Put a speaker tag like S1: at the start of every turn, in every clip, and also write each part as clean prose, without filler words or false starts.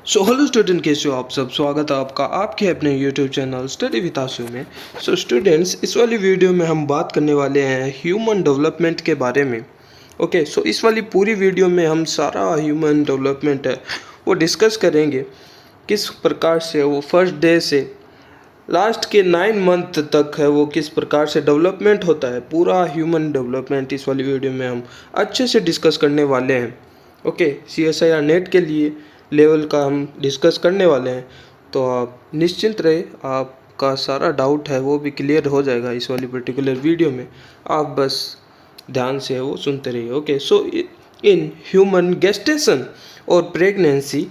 S1: So hello student, कैसे हो आप सब। स्वागत है आपका आपके अपने यूट्यूब चैनल स्टडी विद आशु में। सो स्टूडेंट्स, इस वाली वीडियो में हम बात करने वाले हैं ह्यूमन डेवलपमेंट के बारे में। ओके, सो इस वाली पूरी वीडियो में हम सारा ह्यूमन डेवलपमेंट है वो डिस्कस करेंगे। किस प्रकार से वो फर्स्ट डे से लास्ट के 9 मंथ तक है वो किस प्रकार से डेवलपमेंट होता है, पूरा ह्यूमन डेवलपमेंट इस वाली वीडियो में हम अच्छे से डिस्कस करने वाले हैं। ओके, CSIR नेट के लिए लेवल का हम डिस्कस करने वाले हैं, तो आप निश्चिंत रहे, आपका सारा डाउट है वो भी क्लियर हो जाएगा इस वाली पर्टिकुलर वीडियो में। आप बस ध्यान से वो सुनते रहिए। Okay, so in human gestation और pregnancy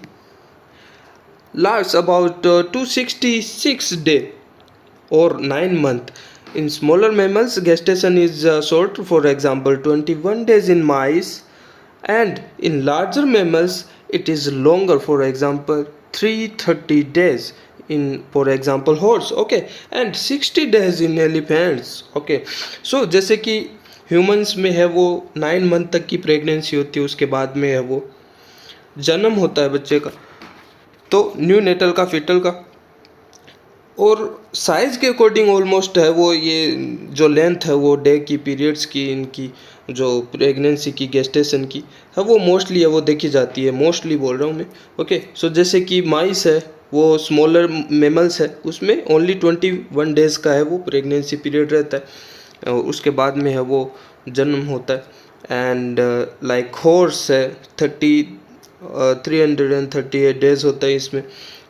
S1: lasts about 266 day or 9 month. In smaller mammals, gestation is short, for example 21 days in mice, and in larger mammals it is longer, for example 330 days in, for example horse. Okay, and 60 days in elephants. Okay, so जैसे कि humans में है वो 9 month तक की pregnancy होती है, उसके बाद में है वो जन्म होता है बच्चे का, तो न्यू नेटल का, फीटल का, और साइज़ के अकॉर्डिंग ऑलमोस्ट है वो ये जो लेंथ है वो डे की, पीरियड्स की, इनकी जो प्रेगनेंसी की, गेस्टेशन की है वो मोस्टली है वो देखी जाती है। मोस्टली बोल रहा हूँ मैं। ओके, सो जैसे कि माइस है वो स्मॉलर मेमल्स है, उसमें ओनली 21 डेज़ का है वो प्रेगनेंसी पीरियड रहता है, उसके बाद में है वो जन्म होता है। एंड लाइक हॉर्स है 338 डेज होता है इसमें,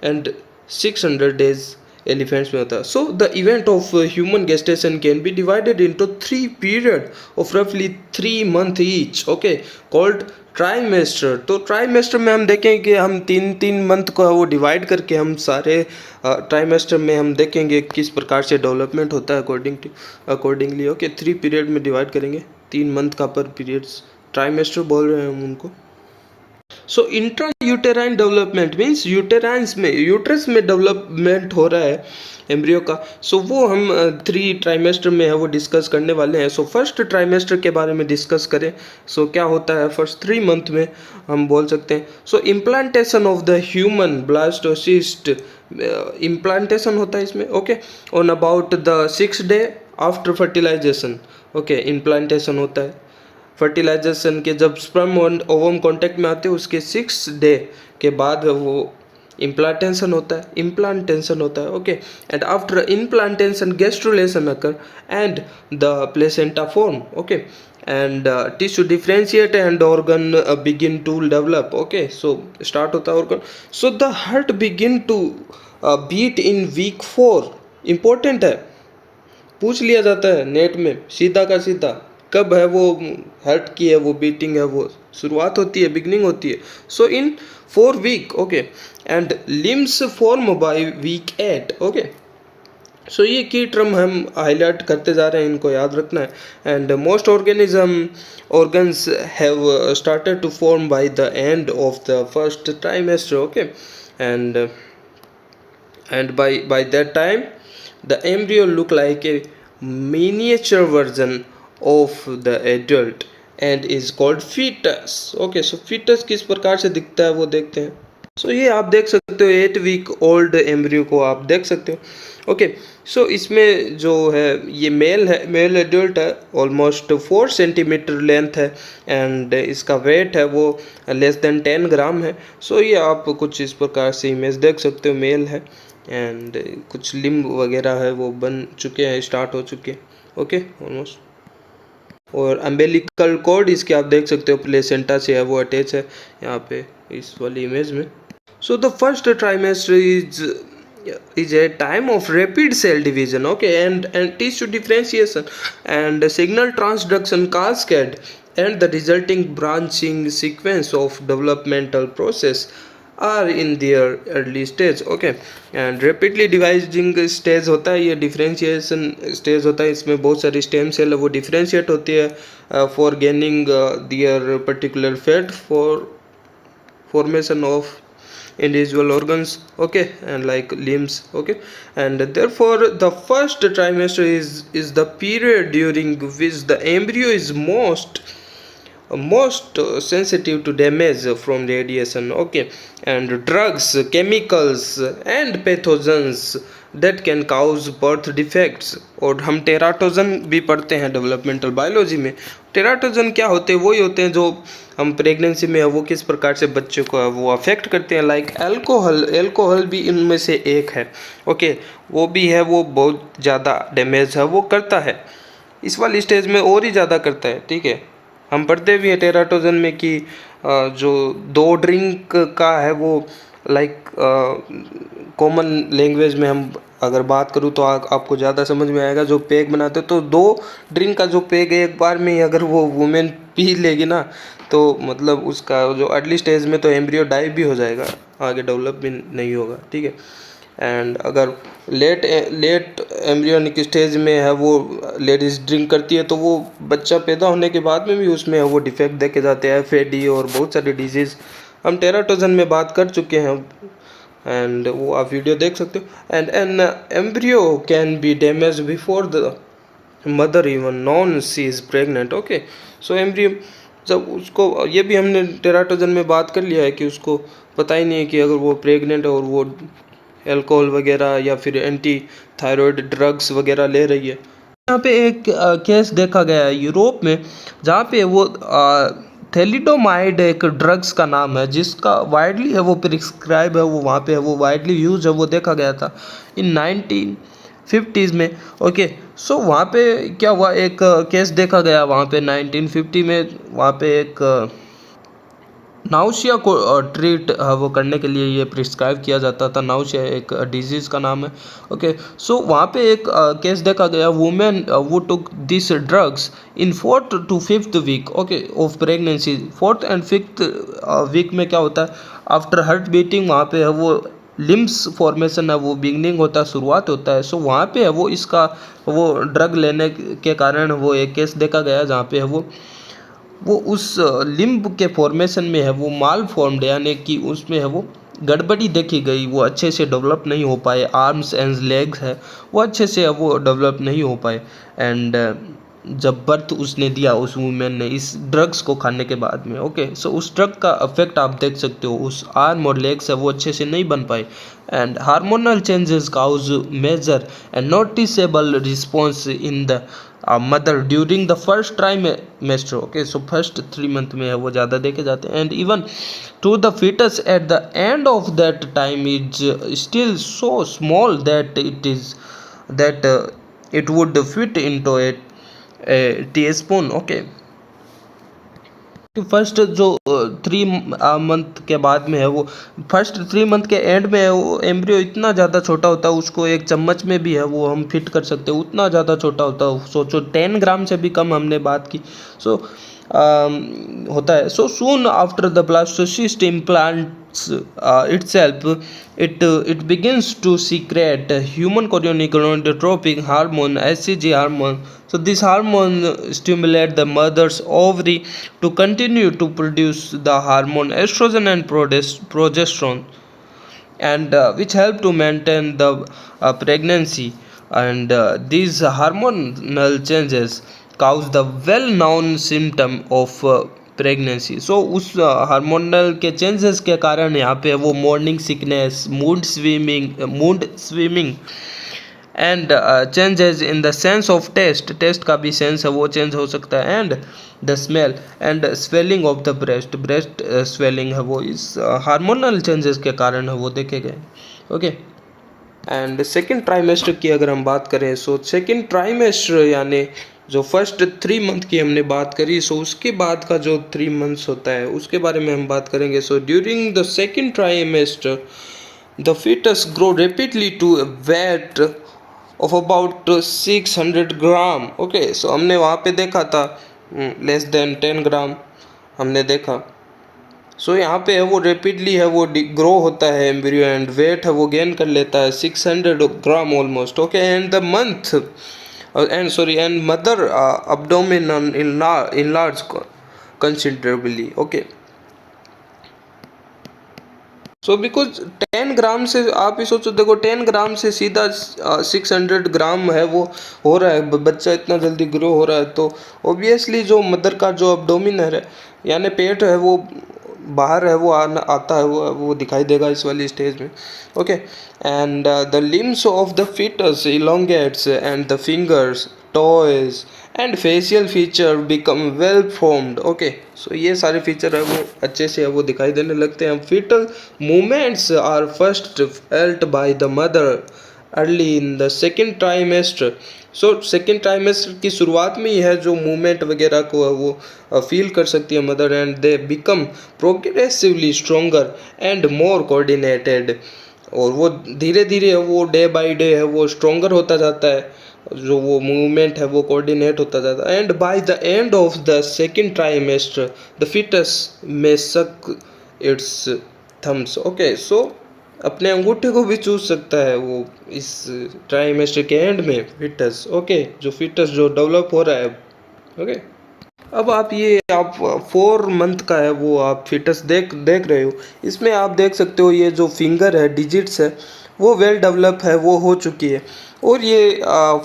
S1: एंड 600 डेज एलिफेंट्स में होता है। So the event of human gestation can be divided into 3 period of रफली 3 month each. Okay, called trimester. तो ट्राइमेस्टर में हम देखेंगे कि हम 3 मंथ को वो डिवाइड करके हम सारे ट्राइमेस्टर में हम देखेंगे किस प्रकार से डेवलपमेंट होता है अकॉर्डिंगली। ओके, 3 पीरियड में डिवाइड करेंगे, 3 मंथ का पर पीरियड्स ट्राइमेस्टर बोल रहे हैं हम उनको। सो intra uterine development means uterus में डेवलपमेंट हो रहा है एम्ब्रियो का। सो वो हम 3 ट्राइमेस्टर में है वो डिस्कस करने वाले हैं। सो फर्स्ट ट्राइमेस्टर के बारे में डिस्कस करें, सो क्या होता है फर्स्ट 3 मंथ में हम बोल सकते हैं। So implantation of the human blastocyst, implantation होता है इसमें। Okay, on about the 6 day after fertilisation. Okay, implantation होता है फर्टिलाइजेशन के, जब स्पर्म और ओवम कांटेक्ट में आते हैं उसके 6 डे के बाद वो इम्प्लांटेशन होता है। Okay, and after implantation gastrulation occur and the placenta form. Okay, and tissue differentiate and organ begin to develop. Okay, so start होता है organ. So the heart begin to beat in week 4। Important है, पूछ लिया जाता है net में सीधा का सीधा, कब है वो हार्ट की है वो बीटिंग है वो शुरुआत होती है, बिगनिंग होती है। So in 4 week. Okay, and limbs form by week 8। Okay, so ये की टर्म हम हाईलाइट करते जा रहे हैं, इनको याद रखना है। And most organs have started to form by the end of the first trimester. Okay, and by that time the embryo look like a miniature version of the adult and is called fetus. Okay, so fetus किस प्रकार से दिखता है वो देखते हैं। सो ये आप देख सकते हो 8 वीक ओल्ड एम्ब्रियो को आप देख सकते हो। ओके, सो इसमें जो है ये मेल एडल्ट है, ऑलमोस्ट 4 सेंटीमीटर लेंथ है, एंड इसका वेट है वो लेस देन 10 ग्राम है। सो ये आप कुछ इस प्रकार से इमेज देख सकते हो, मेल है, एंड कुछ लिम्ब वगैरह है वो बन चुके हैं, स्टार्ट हो चुके हैं। ओके, ऑलमोस्ट, और अम्बेलिकल कॉर्ड इसके आप देख सकते हो प्लेसेंटा से है वो अटैच है यहाँ पे इस वाली इमेज में। So the first trimester is a time of rapid cell division, okay, and tissue differentiation and signal transduction cascade, and the resulting branching sequence of developmental process are in their early stage. Okay, and rapidly dividing stage होता है, ये differentiation stage होता है, इसमें बहुत सारी stem cell वो differentiate होती है for gaining their particular fate for formation of individual organs. Okay, and like limbs. Okay, and therefore the first trimester is the period during which the embryo is most most sensitive to damage from radiation, okay, and drugs, chemicals and pathogens that can cause birth defects. और हम teratogen भी पढ़ते हैं developmental biology में. Teratogen क्या होते हैं? वही होते हैं जो हम प्रेगनेंसी में है वो किस प्रकार से बच्चे को वो अफेक्ट करते हैं. लाइक एल्कोहल भी इनमें से एक है, ओके. वो भी है, वो बहुत ज़्यादा डैमेज है वो करता है, इस वाली स्टेज में और ही ज़्यादा करता है, ठीक है. हम पढ़ते भी हैं टेराटोजन में कि जो 2 ड्रिंक का है वो लाइक कॉमन लैंग्वेज में हम अगर बात करूँ तो आपको ज़्यादा समझ में आएगा. जो पेग बनाते तो 2 ड्रिंक का जो पेग है एक बार में ही अगर वो वुमेन पी लेगी ना तो मतलब उसका जो अर्ली स्टेज में तो एम्ब्रियो डाई भी हो जाएगा, आगे डेवलप भी नहीं होगा, ठीक है. एंड अगर लेट एम्ब्रियोनिक स्टेज में है वो लेडीज ड्रिंक करती है तो वो बच्चा पैदा होने के बाद में भी उसमें वो डिफेक्ट देखे जाते हैं, FAD और बहुत सारी डिजीज़ हम टेराटोजन में बात कर चुके हैं. एंड वो आप वीडियो देख सकते हो. And an embryo can be damage before the mother even knows she is pregnant, okay. So embryo जब उसको, ये भी हमने टेराटोजन में बात कर लिया है कि उसको पता ही नहीं है कि अगर वो प्रेग्नेंट है और वो अल्कोहल वगैरह या फिर एंटी थायराइड ड्रग्स वगैरह ले रही है. यहाँ पे एक केस देखा गया है यूरोप में जहाँ पे वो थैलिडोमाइड एक ड्रग्स का नाम है जिसका वाइडली है वो प्रिस्क्राइब है, वो वहाँ पे है वो वाइडली यूज है, वो देखा गया था इन 1950s में, ओके. सो वहाँ पे क्या हुआ, एक केस देखा गया वहाँ पे 1950 में. वहाँ पे एक नाउशिया को ट्रीट वो करने के लिए ये प्रिस्क्राइब किया जाता था. नाउशिया एक डिजीज़ का नाम है, ओके. सो वहाँ पे एक केस देखा गया, वुमेन वो took this drugs in 4th to 5th week, okay, of pregnancy. 4th and 5th week में क्या होता है, आफ्टर हार्ट बीटिंग वहाँ पे है वो लिम्स फॉर्मेशन है वो बिगनिंग होता है, शुरुआत होता है. सो वहाँ पे है वो इसका वो ड्रग लेने के कारण वो एक केस देखा गया जहाँ पे है वो उस लिम्ब के फॉर्मेशन में है वो माल फॉर्म्ड, यानी कि उसमें है वो गड़बड़ी देखी गई, वो अच्छे से डेवलप नहीं हो पाए. आर्म्स एंड लेग्स है वो अच्छे से वो डेवलप नहीं हो पाए. एंड जब बर्थ उसने दिया उस वुमेन ने इस ड्रग्स को खाने के बाद में, ओके. सो उस ड्रग का इफेक्ट आप देख सकते हो, उस आर्म और लेग्स है वो अच्छे से नहीं बन पाए. And hormonal changes cause major and noticeable response in the mother during the first trimester, okay. So first 3 month में है वो ज़्यादा देखे जाते हैं. And even to the fetus at the end of that time is still so small that it would fit into a teaspoon, okay. First जो 3 month के बाद में है वो फर्स्ट 3 मंथ के एंड में है वो एम्ब्रियो इतना ज़्यादा छोटा होता है, उसको एक चम्मच में भी है वो हम फिट कर सकते हैं, उतना ज़्यादा छोटा होता है. सोचो 10 ग्राम से भी कम हमने बात की. सो होता है. So soon after the blastocyst implants itself, it begins to secrete human chorionic gonadotropin hormone, HCG hormone. So this hormone stimulate the mother's ovary to continue to produce the hormone estrogen and progesterone, and which help to maintain the pregnancy. And these hormonal changes cause the well-known symptom of pregnancy. So उस hormonal के changes के कारण यहाँ पे वो morning sickness, mood swimming and changes in the sense of taste का भी sense है वो चेंज हो सकता है. And the smell and swelling of the breast swelling है वो इस हार्मोनल चेंजेस के कारण है वो देखे गए, ओके. एंड सेकेंड ट्राइमेस्टर की अगर हम बात करें, सो सेकेंड ट्राइमेस्टर यानी जो फर्स्ट 3 मंथ की हमने बात करी, सो उसके बाद का जो 3 मंथ्स होता है उसके बारे में हम बात करेंगे. So during the second trimester the foetus grow rapidly to a weight of about 600 gram, okay. So हमने वहाँ पे देखा था लेस देन 10 ग्राम हमने देखा. सो यहाँ पे है वो रैपिडली है वो ग्रो होता है एम्ब्रियो एंड वेट है वो गेन कर लेता है 600 gram almost, okay. And the month and mother abdomen enlarge considerably, okay. So because 10 gram से आप ही सोचो, देखो 10 ग्राम से सीधा 600 ग्राम है वो हो रहा है, बच्चा इतना जल्दी ग्रो हो रहा है, तो ऑब्वियसली जो मदर का जो अब्डोमिन है यानी पेट है वो बाहर है, वो आना आता है, वो दिखाई देगा इस वाली स्टेज में। Okay, and the limbs of the fetus elongates and the fingers, toes and facial feature become well formed। Okay, so ये सारे फीचर है वो अच्छे से है वो दिखाई देने लगते हैं। fetal movements are first felt by the mother early in the second trimester। So second trimester की शुरुआत में ही है जो मूवमेंट वगैरह को है वो फील कर सकती है mother, and they become progressively stronger and more coordinated. और वो धीरे धीरे वो डे बाय डे है वो स्ट्रोंगर होता जाता है, जो वो मूवमेंट है वो कोऑर्डिनेट होता जाता है। And by the end of the second trimester the fetus में सक इट्स थम्स। ओके, सो अपने अंगूठे को भी चूस सकता है वो इस ट्राइमेस्टर के एंड में फिटस। ओके, जो फिटस जो डेवलप हो रहा है। ओके, अब आप ये आप 4 मंथ का है वो आप फिटस देख देख रहे हो, इसमें आप देख सकते हो ये जो फिंगर है, डिजिट्स है, वो वेल डेवलप है, वो हो चुकी है। और ये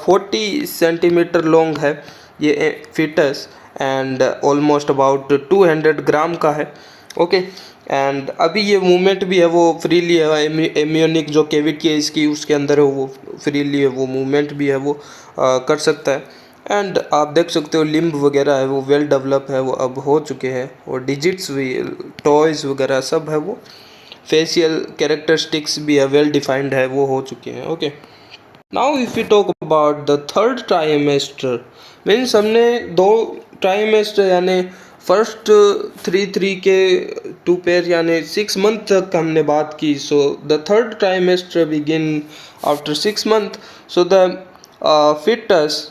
S1: 40 सेंटीमीटर लॉन्ग है ये फिटस, एंड ऑलमोस्ट अबाउट 200 ग्राम का है। ओके, एंड अभी ये मूवमेंट भी है वो फ्रीली है, एम्योनिक जो कैविटी है इसकी उसके अंदर है वो फ्रीली है, वो मूवमेंट भी है वो कर सकता है। एंड आप देख सकते हो लिम्ब वगैरह है वो वेल डेवलप है, वो अब हो चुके हैं, और डिजिट्स भी, टॉयज़ वगैरह सब है वो, फेशियल कैरेक्टरिस्टिक्स भी है वेल डिफाइंड है, वो हो चुके हैं। Okay, now if you talk about the third trimester, means हमने 2 ट्राइमेस्टर यानी फर्स्ट 3 के 2 पेयर यानी 6 मंथ तक हमने बात की। So the third trimester begin after 6 month. So the fetus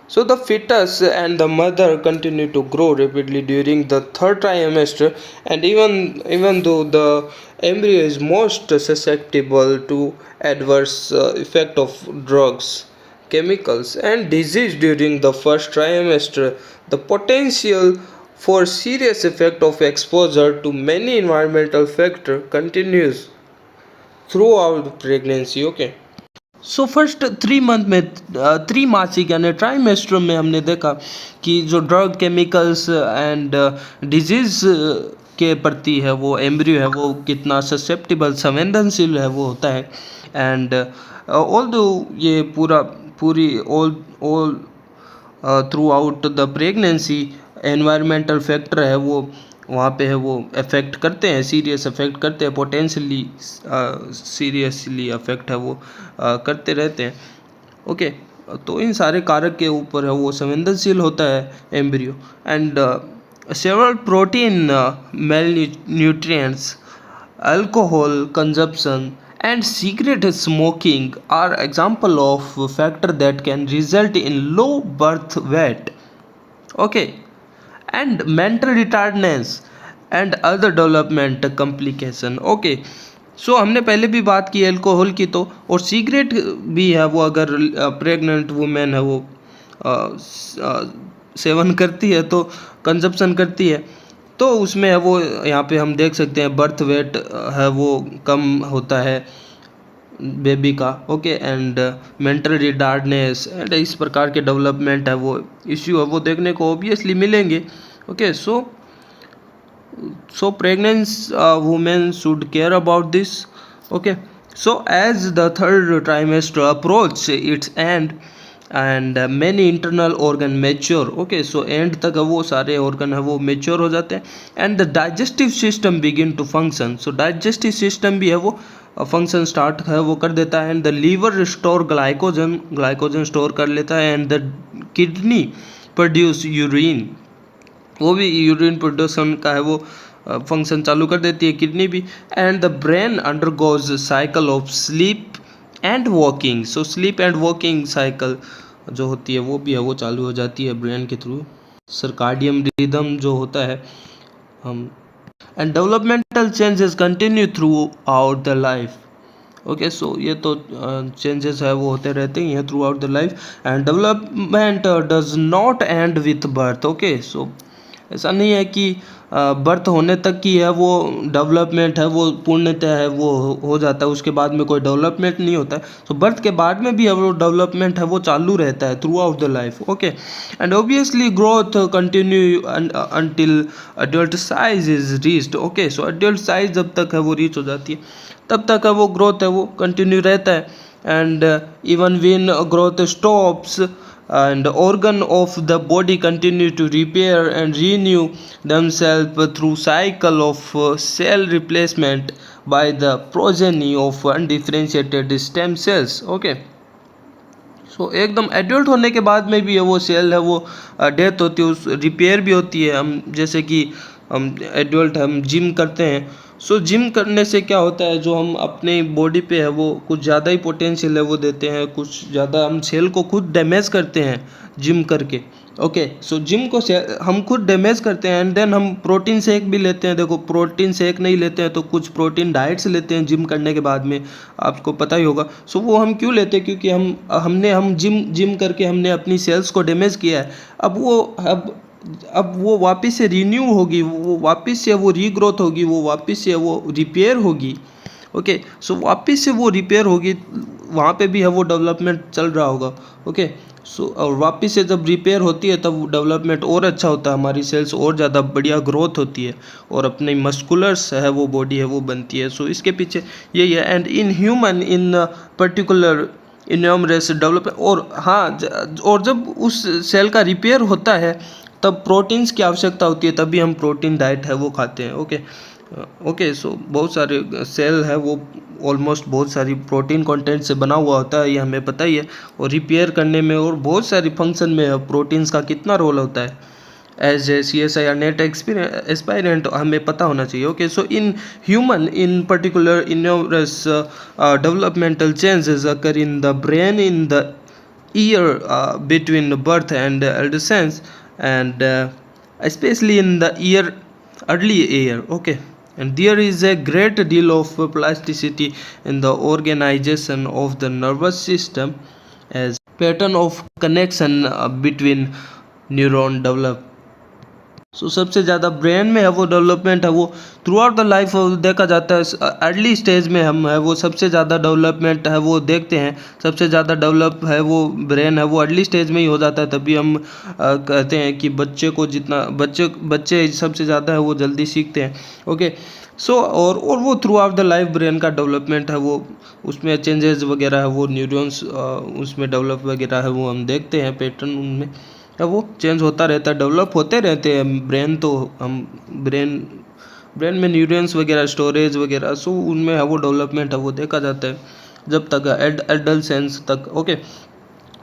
S1: So the fetus and the mother continue to grow rapidly during the third trimester, and even though the embryo is most susceptible to adverse effect of drugs, chemicals, and disease during the first trimester, the potential for serious effect of exposure to many environmental factors continues throughout pregnancy। Okay, so first 3 month में, त्रैमासिक यानी trimester में हमने देखा कि जो drug, chemicals and disease के प्रति है वो एम्ब्रियो है वो कितना ससेप्टिबल, संवेदनशील है वो होता है। एंड ऑल्दो ये पूरी all through out the pregnancy environmental factor है वो वहाँ पे है वो अफेक्ट करते हैं, सीरियस अफेक्ट करते हैं, पोटेंशली सीरियसली अफेक्ट है वो करते रहते हैं। ओके, तो इन सारे कारक के ऊपर है वो संवेदनशील होता है embryo. And several protein, male nutrients, alcohol consumption and cigarette smoking are example of factor that can result in low birth weight, okay, and mental retardedness and other development complication। okay, सो हमने पहले भी बात की alcohol की, तो और cigarette भी है वो अगर प्रेग्नेंट वुमेन है वो सेवन करती है तो कंजप्शन करती है तो उसमें है वो यहाँ पे हम देख सकते हैं बर्थ वेट है वो कम होता है बेबी का। Okay, and mental retardness and इस प्रकार के डेवलपमेंट है वो इश्यू है वो देखने को ऑब्वियसली मिलेंगे। Okay, so pregnant women should care about this। okay, so as the third trimester approach its end and many internal organ mature। okay, so end तक वो सारे organ है वो mature हो जाते हैं, and the digestive system begin to function। so digestive system भी है वो फंक्शन स्टार्ट है वो कर देता है, and the liver store glycogen store कर लेता है, and the kidney produce urine, वो भी यूरिन प्रोडक्शन का है वो फंक्शन चालू कर देती है किडनी भी। And the brain undergoes cycle of sleep and walking. So sleep and walking cycle जो होती है वो भी है वो चालू हो जाती है ब्रेन के थ्रू। सर्काडियम रिदम जो होता है हम, and developmental changes continue throughout the life. Okay, so ये तो चेंजेस है वो होते रहते ही हैं throughout the life, and development does not end with birth. Okay, so ऐसा नहीं है कि बर्थ होने तक की है वो डेवलपमेंट है वो पूर्णतः है वो हो जाता है, उसके बाद में कोई डेवलपमेंट नहीं होता है। सो बर्थ के बाद में भी वो डेवलपमेंट है वो चालू रहता है through out the life. Okay, and obviously growth continue until adult size is reached. Okay, so adult size जब तक है वो रीच हो जाती है तब तक है वो ग्रोथ है वो कंटिन्यू रहता है। And even when growth stops and organ of the body continue to repair and renew themselves through cycle of cell replacement by the progeny of undifferentiated stem cells। okay, सो एकदम adult होने के बाद में भी वो cell है वो death होती है, उस रिपेयर भी होती है। हम जैसे कि हम एडल्ट हम जिम करते हैं, सो जिम करने से क्या होता है, जो हम अपने बॉडी पे है वो कुछ ज़्यादा ही पोटेंशियल है वो देते हैं, कुछ ज़्यादा हम सेल को खुद डैमेज करते हैं जिम करके। ओके, सो जिम को हम खुद डैमेज करते हैं एंड देन हम प्रोटीन शेक भी लेते हैं। देखो, प्रोटीन शेक नहीं लेते हैं तो कुछ प्रोटीन डाइट्स लेते हैं जिम करने के बाद में, आपको पता ही होगा। सो वो हम क्यों लेते हैं, क्योंकि हम जिम करके हमने अपनी सेल्स को डैमेज किया है। अब वो वापस से रीन्यू होगी, वो वापस से वो रीग्रोथ होगी, वो वापस से वो रिपेयर होगी। ओके, सो वापस से वो रिपेयर होगी, वहाँ पे भी है वो डेवलपमेंट चल रहा होगा। ओके, सो और वापस से जब रिपेयर होती है तब डेवलपमेंट और अच्छा होता है, हमारी सेल्स और ज़्यादा बढ़िया ग्रोथ होती है और अपनी मस्कुलर्स है वो बॉडी है वो बनती है। सो इसके पीछे यही है। And in human in particular innumerous development, और हाँ, और जब उस सेल का रिपेयर होता है तब प्रोटीन्स की आवश्यकता होती है, तभी हम प्रोटीन डाइट है वो खाते हैं। ओके, सो बहुत सारे सेल है वो ऑलमोस्ट बहुत सारी प्रोटीन कंटेंट से बना हुआ होता है, ये हमें पता ही है। और रिपेयर करने में और बहुत सारी फंक्शन में प्रोटीन्स का कितना रोल होता है, एज ए CSI या नेट एस्पायरेंट हमें पता होना चाहिए। Okay, so in human in particular innumerous developmental changes occur in the brain in the year between birth and adolescence, and especially in the early year. Okay, and there is a great deal of plasticity in the organization of the nervous system as pattern of connection between neuron develop। सो सबसे ज़्यादा brain में है वो development है वो through out the life देखा जाता है। अर्ली स्टेज में हम है वो सबसे ज़्यादा डेवलपमेंट है वो देखते हैं, सबसे ज़्यादा डेवलप है वो ब्रेन है वो अर्ली स्टेज में ही हो जाता है। तभी हम कहते हैं कि बच्चे को जितना बच्चे सबसे ज़्यादा है वो जल्दी सीखते हैं। ओके, सो और वो through out the life brain का डेवलपमेंट है वो, उसमें चेंजेस वगैरह है वो न्यूरॉन्स उसमें डेवलप वगैरह है वो हम देखते हैं, पैटर्न उनमें है वो चेंज होता रहता है, डेवलप होते रहते हैं ब्रेन। तो हम ब्रेन में न्यूरॉन्स वगैरह स्टोरेज वगैरह, सो उनमें है वो डेवलपमेंट है वो देखा जाता है जब तक एडल्सेंस तक। Okay,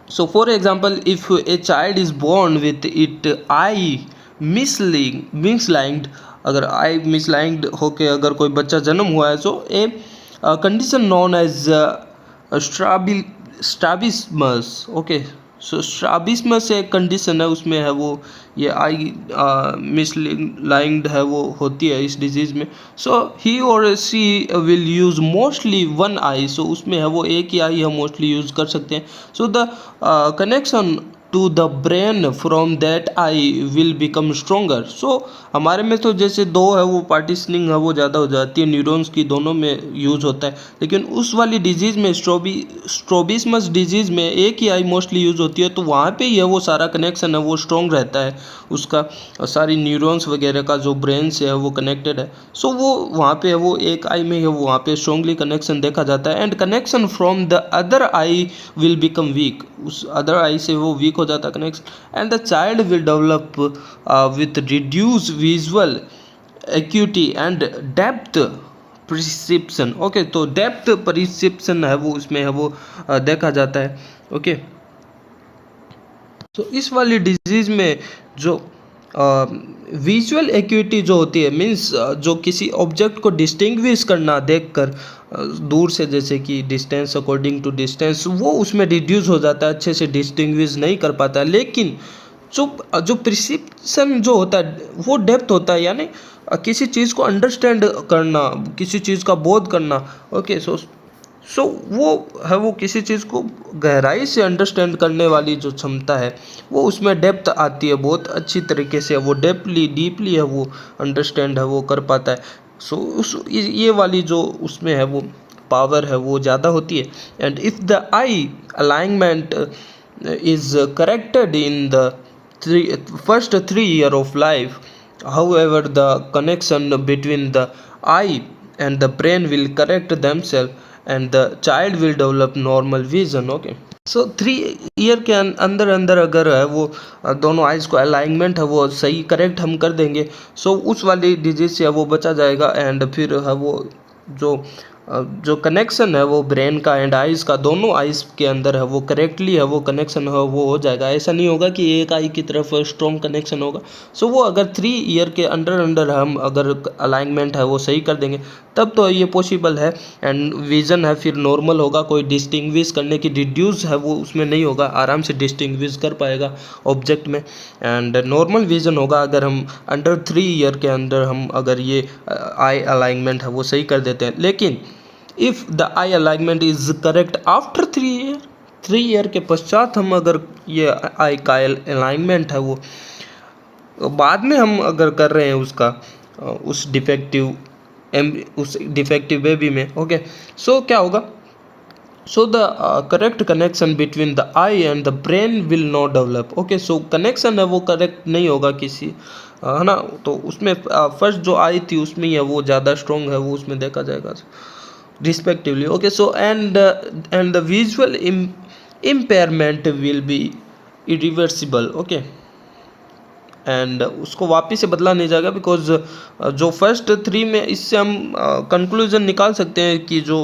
S1: so for example if a child is born with it eye misaligned, अगर आई मिसलाइंड होके अगर कोई बच्चा जन्म हुआ है, so a condition known as strabismus. Okay, so strabismus एक कंडीशन है, उसमें है वो ये आई मिसलाइंड है वो होती है इस डिजीज़ में। सो ही और सी विल यूज़ मोस्टली वन आई, सो उसमें है वो एक ही आई हम मोस्टली यूज़ कर सकते हैं। So the connection to the brain from that eye will become stronger. So हमारे में तो जैसे दो है वो पार्टीशनिंग है वो ज़्यादा हो जाती है, न्यूरॉन्स की दोनों में यूज़ होता है, लेकिन उस वाली डिजीज़ में स्ट्रोबिस्मस डिजीज़ में एक ही आई मोस्टली यूज़ होती है, तो वहाँ पे ही है वो सारा कनेक्शन है वो स्ट्रॉन्ग रहता है उसका, सारी न्यूरॉन्स वगैरह का जो ब्रेन से है वो कनेक्टेड है। सो वो वहाँ पे है वो एक आई में है वहाँ पे स्ट्रॉन्गली कनेक्शन देखा जाता है। And connection from the other I will become weak, उस अदर आई से वो वीक हो जाता है connection. And the child will develop with reduce visual acuity and depth perception. Okay, तो डेप्थ परसेप्शन है वो उसमें है वो देखा जाता है। ओके, तो इस वाली डिजीज़ में जो विजुअल एक्यूटी जो होती है, मीन्स जो किसी ऑब्जेक्ट को डिस्टिंग्विश करना देखकर दूर से, जैसे कि डिस्टेंस अकॉर्डिंग टू डिस्टेंस, वो उसमें रिड्यूस हो जाता है, अच्छे से डिस्टिंग्विश नहीं कर पाता। लेकिन जो परसेप्शन जो होता है वो डेप्थ होता है, यानी किसी चीज़ को अंडरस्टैंड करना, किसी चीज़ का बोध करना। ओके, सो वो है, वो किसी चीज़ को गहराई से अंडरस्टैंड करने वाली जो क्षमता है वो उसमें डेप्थ आती है, बहुत अच्छी तरीके से वो डीपली है वो अंडरस्टैंड है वो कर पाता है। सो उस ये वाली जो उसमें है वो पावर है वो ज़्यादा होती है। And if the I alignment is corrected in the first 3 year of life, however the connection between the eye and the brain will correct themselves and the child will develop normal vision. Okay, so 3 year के अंदर अंदर अगर है वो दोनों eyes को alignment है वो सही करेक्ट हम कर देंगे, सो उस वाली डिजीज़ से वो बचा जाएगा। एंड फिर है वो जो जो कनेक्शन है वो ब्रेन का एंड आइज़ का, दोनों आइज़ के अंदर है वो करेक्टली है वो कनेक्शन है वो हो जाएगा। ऐसा नहीं होगा कि एक आई की तरफ स्ट्रॉन्ग कनेक्शन होगा। सो वो अगर 3 ईयर के अंडर अंडर हम अगर अलाइनमेंट है वो सही कर देंगे तब तो ये पॉसिबल है। एंड विज़न है फिर नॉर्मल होगा, कोई डिस्टिंग्विश करने की डिड्यूस है वो उसमें नहीं होगा, आराम से डिस्टिंग्विश कर पाएगा ऑब्जेक्ट में। एंड नॉर्मल विज़न होगा अगर हम अंडर 3 ईयर के अंदर हम अगर ये आई अलाइनमेंट है वो सही कर देते हैं। लेकिन if the I alignment is correct after 3 year, 3 year के पश्चात हम अगर ये आई का अलाइनमेंट है वो बाद में हम अगर कर रहे हैं उसका उस डिफेक्टिव बेबी में, ओके, सो क्या होगा, so the correct connection between the I and the brain will not develop. Okay, so connection है वो करेक्ट नहीं होगा किसी, है ना, तो उसमें फर्स्ट जो आई थी उसमें ही है वो ज़्यादा स्ट्रॉन्ग है वो उसमें देखा जाएगा respectively. Okay, so and the visual impairment will be irreversible. Okay, and उसको वापिस से बदला नहीं जाएगा बिकॉज जो फर्स्ट 3 में इससे हम कंक्लूजन निकाल सकते हैं कि जो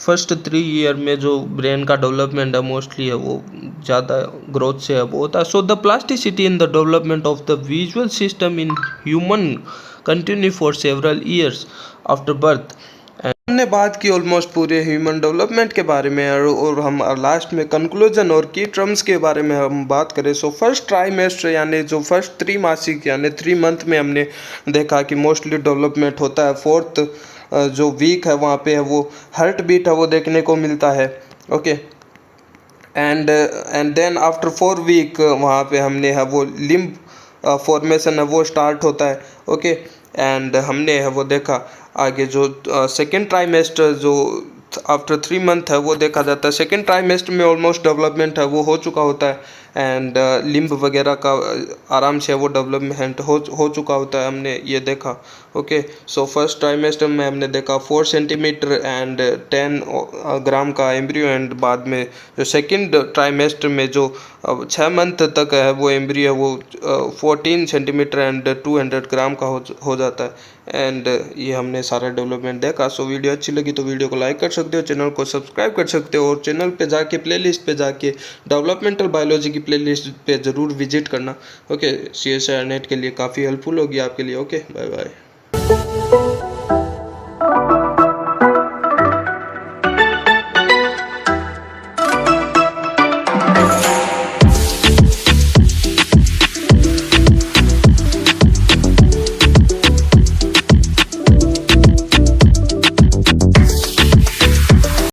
S1: फर्स्ट 3 ईयर में जो ब्रेन का डेवलपमेंट है मोस्टली है वो ज़्यादा ग्रोथ से है वो होता है। So the plasticity in the development of the visual system in human continue for several years after birth. हमने बात की ऑलमोस्ट पूरे ह्यूमन डेवलपमेंट के बारे में और हम लास्ट में कंक्लूजन और की टर्म्स के बारे में हम बात करें। सो फर्स्ट ट्राइमेस्टर यानी जो फर्स्ट 3 मासिक यानी 3 मंथ में हमने देखा कि मोस्टली डेवलपमेंट होता है। फोर्थ जो वीक है वहाँ पे है वो हार्ट बीट है वो देखने को मिलता है। Okay, and then after 4 week वहाँ पे हमने है वो लिम्ब फॉर्मेशन है वो स्टार्ट होता है। ओके, एंड हमने है वो देखा आगे जो सेकेंड ट्राइमेस्टर जो आफ्टर 3 मंथ है वो देखा जाता है। सेकेंड ट्राइमेस्टर में ऑलमोस्ट डेवलपमेंट है वो हो चुका होता है एंड लिम्ब वगैरह का आराम से वो डेवलपमेंट हो चुका होता है, हमने ये देखा। ओके, सो फर्स्ट ट्राइमेस्टर में हमने देखा 4 सेंटीमीटर एंड 10 ग्राम का एम्ब्रियो एंड बाद में जो सेकेंड ट्राइमेस्टर में जो 6 मंथ तक है वो एम्ब्रियो है वो 14 सेंटीमीटर एंड 200 ग्राम का हो जाता है। एंड ये हमने सारा डेवलपमेंट देखा। सो वीडियो अच्छी लगी तो वीडियो को लाइक कर सकते हो, चैनल को सब्सक्राइब कर सकते हो और चैनल पे जाके प्लेलिस्ट पे जाके डेवलपमेंटल बायोलॉजी की प्लेलिस्ट पे ज़रूर विजिट करना। ओके, CSIR नेट के लिए काफ़ी हेल्पफुल होगी आपके लिए। Okay, bye bye.